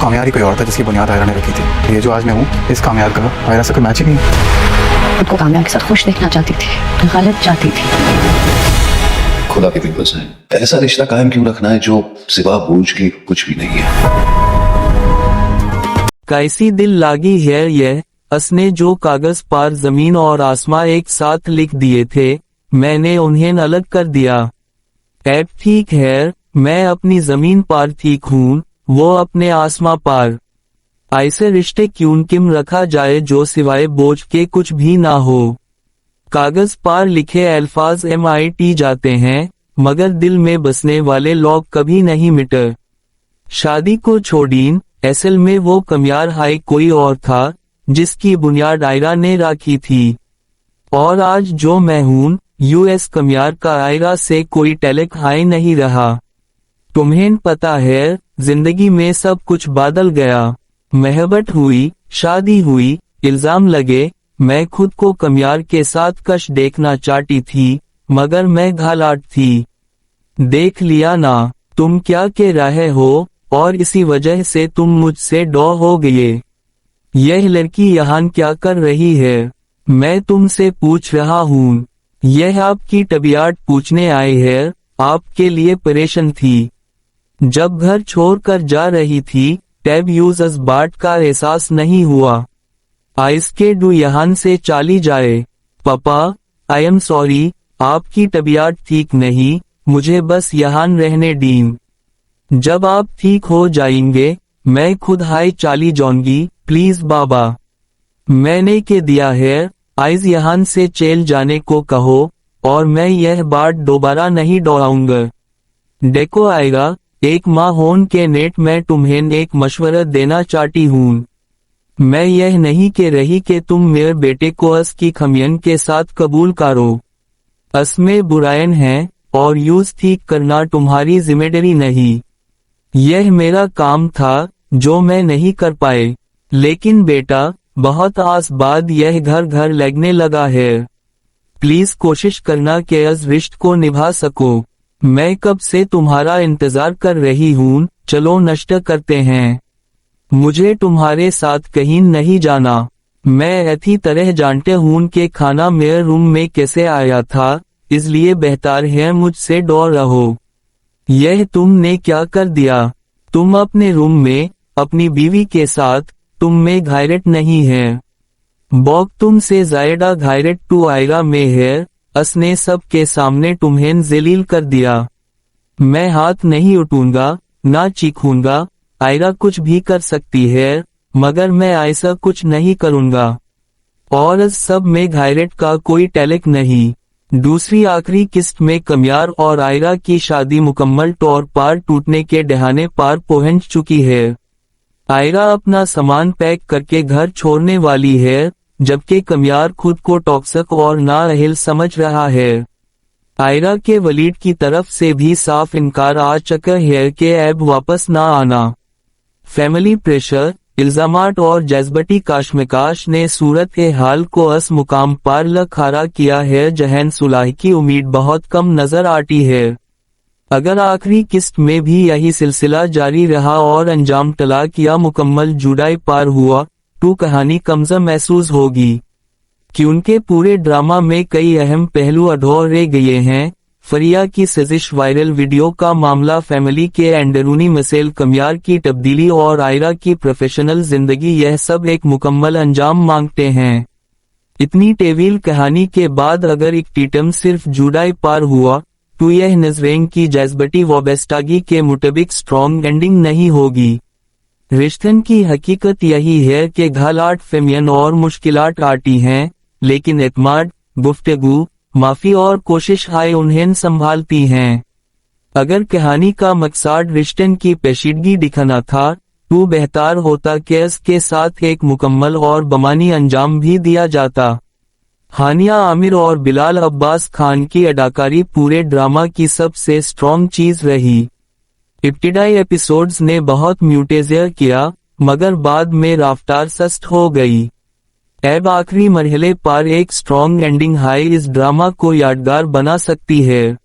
कामयार ही कोई और था जिसकी बुनियाद आयरा ने रखी थी। ये जो आज मैं हूँ इस कामयार का आयरा से कोई मैच ही नहीं। खुद को कामयार के साथ खुश देखना चाहती थी, गलत चाहती थी। खुदा के भी बस है, ऐसा रिश्ता कायम क्यों रखना है जो सिवा बोझ के कुछ भी नहीं है। कैसी दिल लागी है ये, असने जो कागज पार जमीन और आसमां एक साथ लिख दिए थे, मैंने उन्हें अलग कर दिया। ऐप ठीक है, मैं अपनी जमीन पार ठीक हूँ, वो अपने आसमां पार। ऐसे रिश्ते क्यों किम रखा जाए जो सिवाय बोझ के कुछ भी ना हो। कागज पार लिखे अल्फाज MIT जाते हैं, मगर दिल में बसने वाले लोग कभी नहीं मिटे। शादी को छोड़ीन, असल में वो कामयार हाई कोई और था, जिसकी बुनियाद आयरा ने रखी थी। और आज जो मैं हूँ, US कामयार का आयरा से कोई टैलेंट हाई नहीं रहा। तुम्हें पता है, जिंदगी में सब कुछ बदल गया। महबत हुई, शादी हुई, इल्जाम लगे। मैं खुद को कामयार के साथ कश देखना चाहती थी, मगर मैं घालाट थी। देख लिया ना, तुम क्या कह रहे हो, और इसी वजह से तुम मुझसे डौ हो गए। यह लड़की यहाँ क्या कर रही है, मैं तुमसे पूछ रहा हूँ। यह आपकी तबीयत पूछने आई है, आपके लिए परेशान थी। जब घर छोड़कर जा रही थी, तब यूजर्स बाट का एहसास नहीं हुआ। आइसके डू यहाँ से चली जाए। पापा, आई एम सॉरी, आपकी तबीयत ठीक नहीं, मुझे बस यहाँ रहने दीन। जब आप ठीक हो जाएंगे, मैं खुद हाई चली जाऊंगी, प्लीज बाबा। मैंने के दिया है, आइज यहाँ से चल जाने को कहो, और मैं यह बात दोबारा नहीं दोहराऊंगा। देखो आएगा, एक माँ होने के नेट में तुम्हें एक मशवरा देना चाहती हूँ। मैं यह नहीं कह रही कि तुम मेरे बेटे को अस की खमियन के साथ कबूल करो। अस में बुरायन है, और यूज ठीक करना तुम्हारी जिम्मेदारी नहीं। यह मेरा काम था, जो मैं नहीं कर पाए। लेकिन बेटा, बहुत आस बाद यह घर घर लगने लगा है। प्लीज कोशिश करना कि इस रिश्ते को निभा सको। मैं कब से तुम्हारा इंतजार कर रही हूँ, चलो नाश्ता करते हैं। मुझे तुम्हारे साथ कहीं नहीं जाना। मैं अच्छी तरह जानते हूँ कि खाना मेरे रूम में कैसे आया था, इसलिए बेहतर है मुझसे दूर रहो। यह तुमने क्या कर दिया? तुम अपने रूम में, अपनी बीवी के साथ, तुम में गैरत नहीं है। बॉक तुमसे ज्यादा गैरत टू आयरा में है, असने सब के सामने तुम्हें जलील कर दिया। मैं हाथ नहीं उठाऊंगा, ना चीखूंगा, आयरा कुछ भी कर सकती है, मगर मैं ऐसा कुछ नहीं करूंगा। और इस सब में गैरत का कोई टैलेंट नहीं। दूसरी आखिरी किस्त में कामयार और आयरा की शादी मुकम्मल तौर पर टूटने के डहाने पार पहुंच चुकी है। आयरा अपना सामान पैक करके घर छोड़ने वाली है, जबकि कामयार खुद को टॉक्सिक और नाअहल समझ रहा है। आयरा के वलीद की तरफ से भी साफ इनकार आ चुका है कि अब वापस ना आना। फैमिली प्रेशर, इल्जामात और जज्बाती काशमकाश ने सूरत हाल को इस मुकाम पर लखारा किया है जहन सुलह की उम्मीद बहुत कम नजर आती है। अगर आखिरी किस्त में भी यही सिलसिला जारी रहा और अंजाम तलाक या मुकम्मल जुदाई पार हुआ, तो कहानी कमजोर महसूस होगी। क्योंकि पूरे ड्रामा में कई अहम पहलू अधूरे गए हैं। फरिया की साजिश, वायरल वीडियो का मामला, फैमिली के अंदरूनी मसैल, कामयार की तब्दीली और आयरा की प्रोफेशनल जिंदगी, यह सब एक मुकम्मल अंजाम मांगते हैं। इतनी तवील कहानी के बाद अगर एक टीटम सिर्फ जुदाई पार हुआ, तो यह नजरें की जज्बाती वाबस्तागी के मुताबिक स्ट्रॉन्ग एंडिंग नहीं होगी। रिश्तन की हकीकत यही है कि घालाट फेमियन और मुश्किलात आती हैं, लेकिन एतमाद, गुफ्तगू, माफी और कोशिश हाय उन्हें संभालती हैं। अगर कहानी का मकसद रिश्तन की पेचीदगी दिखाना था, तो बेहतर होता कि इसके साथ एक मुकम्मल और बमानी अंजाम भी दिया जाता। हानिया आमिर और बिलाल अब्बास खान की अदाकारी पूरे ड्रामा की सबसे स्ट्रॉन्ग चीज रही। इब्तिदाई एपिसोड्स ने बहुत म्यूटेजियर किया, मगर बाद में रफ्तार सस्त हो गई। अब आखिरी मरहले पर एक स्ट्रॉन्ग एंडिंग हाई इस ड्रामा को यादगार बना सकती है।